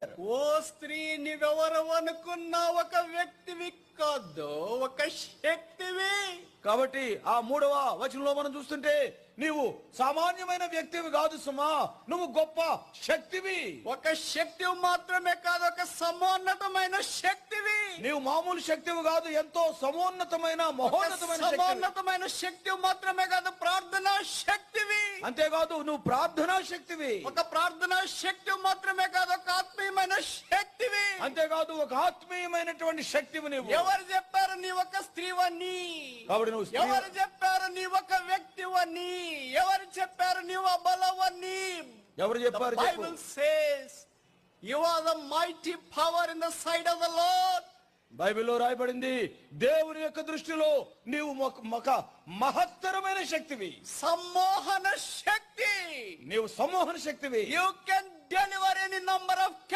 ఓ స్త్రీ, నీవెవరు అనుకున్నా ఒక వ్యక్తివి కాదు, ఒక శక్తివి. కాబట్టి ఆ 3వ వచనంలో మనం చూస్తుంటే నీవు సామాన్యమైన వ్యక్తివి కాదు సుమా, నువ్వు గొప్ప శక్తివి. ఒక శక్తివి మాత్రమే కాదు, ఒక సమోన్నతమైన శక్తివి. నీవు మామూలు శక్తివి కాదు, ఎంతో సమోన్నతమైన మహోన్నతమైన శక్తివి. సమోన్నతమైన శక్తివి మాత్రమే కాదు, ప్రార్థనా శక్తివి. అంతేకాదు నువ్వు ప్రార్థనా శక్తివి. ఒక ప్రార్థనా శక్తివి మాత్రమే కాదు, ఒక ఆత్మీయమైన శక్తివి. అంతేకాదు ఒక ఆత్మీయమైనటువంటి శక్తివి నీవు. ఎవరు చెప్పారు నీ ఒక స్త్రీవని? కాబట్టి నువ్వు ఎవరు చెప్పారు నీ ఒక వ్యక్తివని? ఎవరు చెప్పారు నీవు బలవని? ఎవరు చెప్పారు? Bible says you are the mighty power in the sight of the Lord. బైబిల్లో రాయబడింది, దేవుని యొక్క దృష్టిలో నీవు ఒక మహత్తరమైన శక్తివి, సమ్మోహన శక్తి. నీవు సమ్మోహన శక్తివి. You can deliver any number of